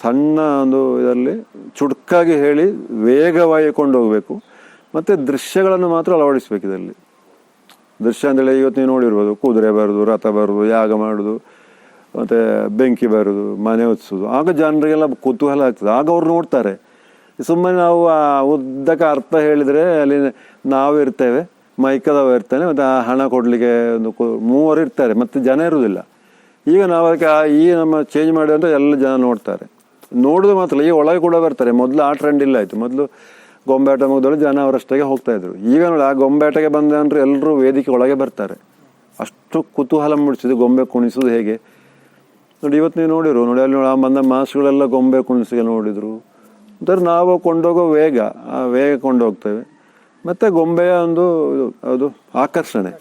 ಸಣ್ಣ ಒಂದು ಇದರಲ್ಲಿ ಚುಟುಕಾಗಿ ಹೇಳಿ ವೇಗವಾಗಿ ಕೊಂಡೋಗಬೇಕು. ಮತ್ತು ದೃಶ್ಯಗಳನ್ನು ಮಾತ್ರ ಅಳವಡಿಸ್ಬೇಕು ಇದರಲ್ಲಿ. ದೃಶ್ಯ ಅಂತೇಳಿ ಇವತ್ತು ನೀವು ನೋಡಿರ್ಬೋದು, ಕುದುರೆ ಬರೋದು, ರಥ ಬರೋದು, ಯಾಗ ಮಾಡೋದು, ಮತ್ತು ಬೆಂಕಿ ಬರೋದು, ಮನೆ ಹೊತ್ಸೋದು. ಆಗ ಜನರಿಗೆಲ್ಲ ಕುತೂಹಲ ಆಗ್ತದೆ, ಆಗ ಅವ್ರು ನೋಡ್ತಾರೆ. ಸುಮ್ಮನೆ ನಾವು ಆ ಉದ್ದಕ್ಕೆ ಅರ್ಥ ಹೇಳಿದರೆ ಅಲ್ಲಿ ನಾವು ಇರ್ತೇವೆ, ಮೈಕದವ ಇರ್ತಾನೆ, ಮತ್ತು ಆ ಹಣ ಕೊಡಲಿಕ್ಕೆ ಒಂದು 3 ಇರ್ತಾರೆ, ಮತ್ತು ಜನ ಇರುವುದಿಲ್ಲ. ಈಗ ನಾವು ಅದಕ್ಕೆ ಈ ನಮ್ಮ ಚೇಂಜ್ ಮಾಡಿದ್ರೆ ಎಲ್ಲ ಜನ ನೋಡ್ತಾರೆ. ನೋಡೋದು ಮಾತ್ರ ಈಗ ಒಳಗೆ ಕೂಡ ಬರ್ತಾರೆ. ಮೊದಲು ಆ ಟ್ರೆಂಡ್ ಇಲ್ಲ ಆಯಿತು. ಮೊದಲು ಗೊಂಬೆಯಾಟ ಮುಗಿದೊಳಗೆ ಜನ ಅವರಷ್ಟಾಗೆ ಹೋಗ್ತಾಯಿದ್ರು. ಈಗ ನೋಡಿ, ಆ ಗೊಂಬೆಯಾಟಕ್ಕೆ ಬಂದ ಅಂದರೆ ಎಲ್ಲರೂ ವೇದಿಕೆ ಒಳಗೆ ಬರ್ತಾರೆ. ಅಷ್ಟು ಕುತೂಹಲ ಮೂಡಿಸಿದ್ದು ಗೊಂಬೆ ಕುಣಿಸೋದು ಹೇಗೆ ನೋಡಿ. ಇವತ್ತು ನೀವು ನೋಡಿರು ನೋಡಿ, ಅಲ್ಲಿ ಆ ಬಂದ ಮಾಸ್ಗಳೆಲ್ಲ ಗೊಂಬೆ ಕುಣಿಸಿಗೆ ನೋಡಿದರು. ಒಂಥರ ನಾವು ಕೊಂಡೋಗೋ ವೇಗ, ಆ ವೇಗ ಕೊಂಡೋಗ್ತೇವೆ. ಮತ್ತು ಗೊಂಬೆಯ ಒಂದು ಅದು ಆಕರ್ಷಣೆ.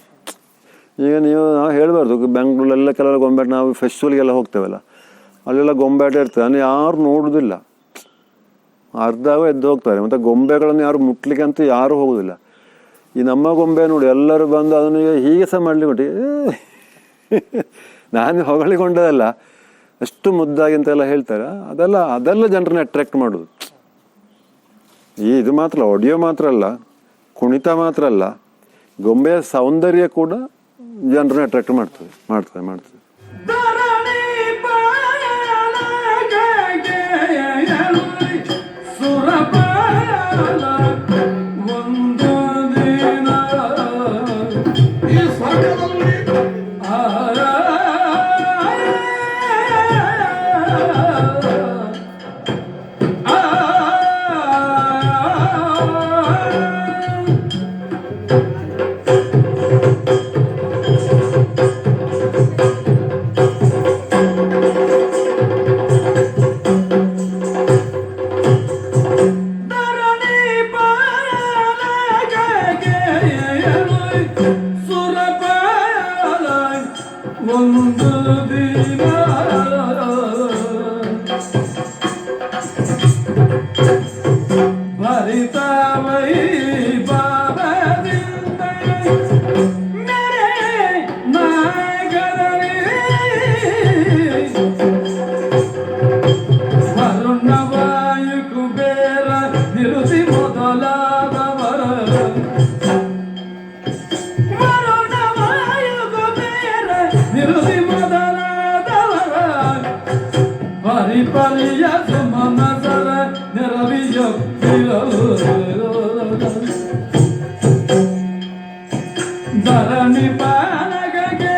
ಈಗ ನಾವು ಹೇಳಬಾರ್ದು, ಬೆಂಗಳೂರಲ್ಲೆಲ್ಲ ಕೆಲವು ಗೊಂಬೆಯಾಟ, ನಾವು ಫೆಸ್ಟಿವಲ್ಗೆಲ್ಲ ಹೋಗ್ತೇವಲ್ಲ, ಅಲ್ಲೆಲ್ಲ ಗೊಂಬೆಯಾಟ ಇರ್ತದೆ, ಅಲ್ಲಿ ಯಾರು ನೋಡೋದಿಲ್ಲ, ಅರ್ಧವೇ ಎದ್ದು ಹೋಗ್ತಾರೆ. ಮತ್ತು ಗೊಂಬೆಗಳನ್ನು ಯಾರು ಮುಟ್ಲಿಕ್ಕೆ ಅಂತ ಯಾರೂ ಹೋಗೋದಿಲ್ಲ. ಈ ನಮ್ಮ ಗೊಂಬೆ ನೋಡಿ ಎಲ್ಲರೂ ಬಂದು ಅದನ್ನು ಹೀಗೆ ಸಹ ಮಾಡಲಿಕ್ಕೆ ನಾನು ಹೊಗಳಿಕೊಂಡದಲ್ಲ, ಎಷ್ಟು ಮುದ್ದಾಗಿ ಅಂತೆಲ್ಲ ಹೇಳ್ತಾರೆ. ಅದೆಲ್ಲ ಜನರನ್ನ ಅಟ್ರಾಕ್ಟ್ ಮಾಡೋದು. ಇದು ಮಾತ್ರ ಆಡಿಯೋ ಮಾತ್ರ ಅಲ್ಲ, ಕುಣಿತ ಮಾತ್ರ ಅಲ್ಲ, ಗೊಂಬೆಯ ಸೌಂದರ್ಯ ಕೂಡ ಜನರನ್ನ ಅಟ್ರಾಕ್ಟ್ ಮಾಡ್ತದೆ. ಧರಣಿ ಪಾಲಗೆ